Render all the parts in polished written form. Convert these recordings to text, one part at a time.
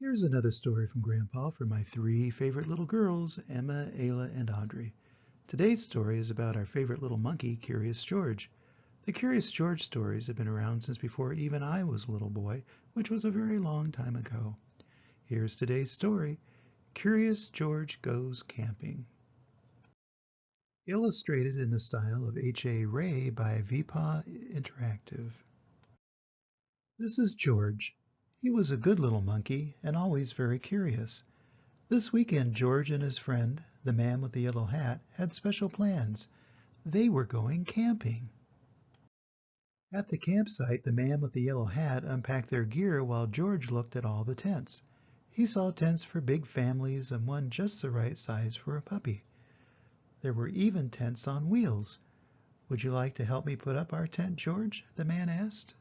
Here's another story from Grandpa for my three favorite little girls, Emma, Ayla, and Audrey. Today's story is about our favorite little monkey, Curious George. The Curious George stories have been around since before even I was a little boy, which was a very long time ago. Here's today's story, Curious George Goes Camping. Illustrated in the style of H.A. Rey by VPA Interactive. This is George. He was a good little monkey and always very curious. This weekend George and his friend, the man with the yellow hat, had special plans. They were going camping. At the campsite, the man with the yellow hat unpacked their gear while George looked at all the tents. He saw tents for big families and one just the right size for a puppy. There were even tents on wheels. "Would you like to help me put up our tent, George?" the man asked.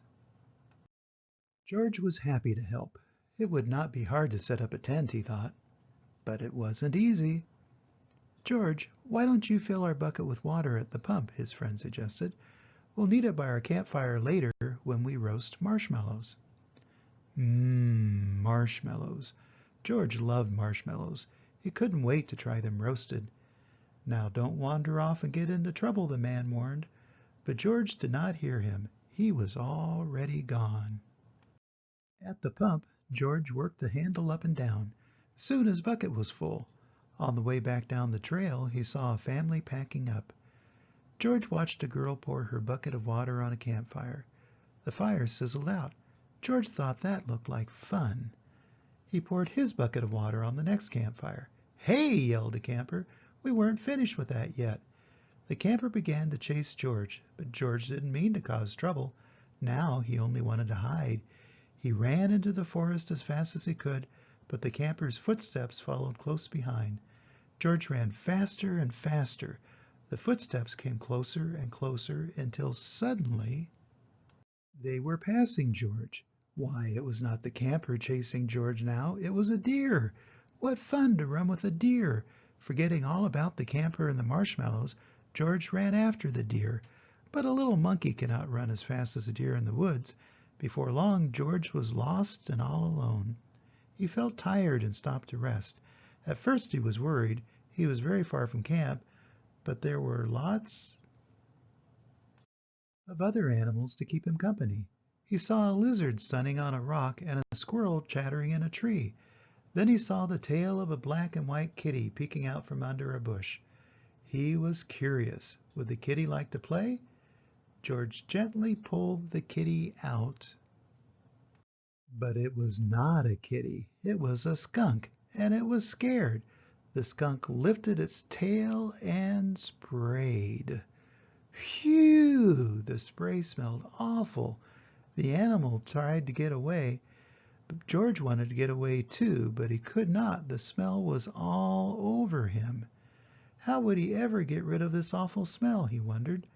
George was happy to help. It would not be hard to set up a tent, he thought. But it wasn't easy. "George, why don't you fill our bucket with water at the pump?" his friend suggested. "We'll need it by our campfire later when we roast marshmallows." Marshmallows. George loved marshmallows. He couldn't wait to try them roasted. "Now don't wander off and get into trouble," the man warned. But George did not hear him. He was already gone. At the pump, George worked the handle up and down. Soon his bucket was full. On the way back down the trail, he saw a family packing up. George watched a girl pour her bucket of water on a campfire. The fire sizzled out. George thought that looked like fun. He poured his bucket of water on the next campfire. "Hey!" yelled a camper. "We weren't finished with that yet." The camper began to chase George, but George didn't mean to cause trouble. Now he only wanted to hide. He ran into the forest as fast as he could, but the camper's footsteps followed close behind. George ran faster and faster. The footsteps came closer and closer until suddenly they were passing George. Why, it was not the camper chasing George now. It was a deer. What fun to run with a deer! Forgetting all about the camper and the marshmallows, George ran after the deer. But a little monkey cannot run as fast as a deer in the woods. Before long, George was lost and all alone. He felt tired and stopped to rest. At first he was worried. He was very far from camp, but there were lots of other animals to keep him company. He saw a lizard sunning on a rock and a squirrel chattering in a tree. Then he saw the tail of a black and white kitty peeking out from under a bush. He was curious. Would the kitty like to play? George gently pulled the kitty out. But it was not a kitty. It was a skunk, and it was scared. The skunk lifted its tail and sprayed. Phew! The spray smelled awful. The animal tried to get away. George wanted to get away too, but he could not. The smell was all over him. How would he ever get rid of this awful smell, he wondered.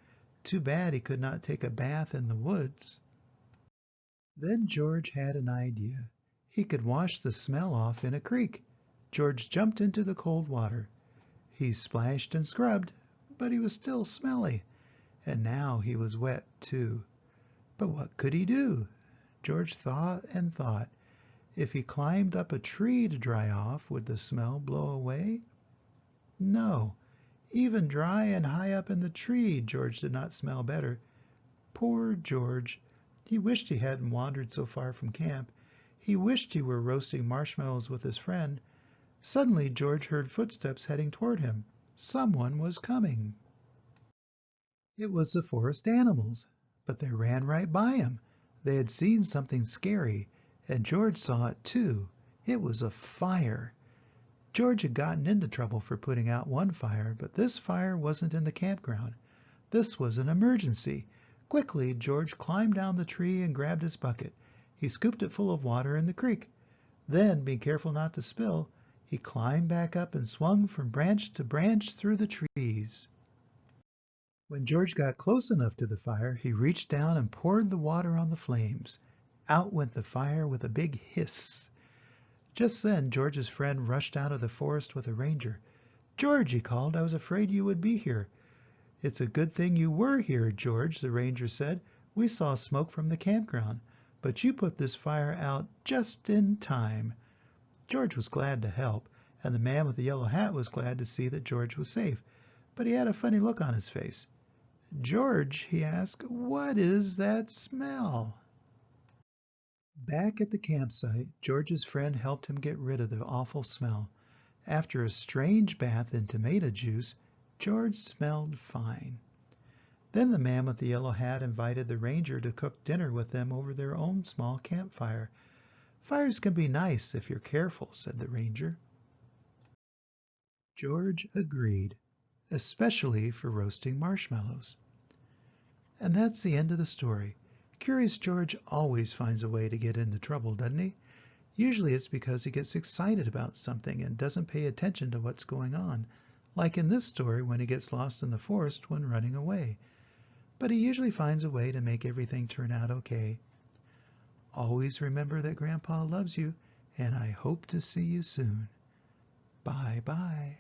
Too bad he could not take a bath in the woods. Then George had an idea. He could wash the smell off in a creek. George jumped into the cold water. He splashed and scrubbed, but he was still smelly. And now he was wet too. But what could he do? George thought and thought. If he climbed up a tree to dry off, would the smell blow away? No. Even dry and high up in the tree, George did not smell better. Poor George. He wished he hadn't wandered so far from camp. He wished he were roasting marshmallows with his friend. Suddenly George heard footsteps heading toward him. Someone was coming. It was the forest animals, but they ran right by him. They had seen something scary, and George saw it too. It was a fire. George had gotten into trouble for putting out one fire, but this fire wasn't in the campground. This was an emergency. Quickly, George climbed down the tree and grabbed his bucket. He scooped it full of water in the creek. Then, being careful not to spill, he climbed back up and swung from branch to branch through the trees. When George got close enough to the fire, he reached down and poured the water on the flames. Out went the fire with a big hiss. Just then, George's friend rushed out of the forest with a ranger. "George," he called, "I was afraid you would be here." "It's a good thing you were here, George," the ranger said. "We saw smoke from the campground, but you put this fire out just in time." George was glad to help, and the man with the yellow hat was glad to see that George was safe, but he had a funny look on his face. "George," he asked, "what is that smell?" Back at the campsite, George's friend helped him get rid of the awful smell. After a strange bath in tomato juice, George smelled fine. Then the man with the yellow hat invited the ranger to cook dinner with them over their own small campfire. "Fires can be nice if you're careful," said the ranger. George agreed, especially for roasting marshmallows. And that's the end of the story. Curious George always finds a way to get into trouble, doesn't he? Usually it's because he gets excited about something and doesn't pay attention to what's going on, like in this story when he gets lost in the forest when running away. But he usually finds a way to make everything turn out okay. Always remember that Grandpa loves you, and I hope to see you soon. Bye-bye.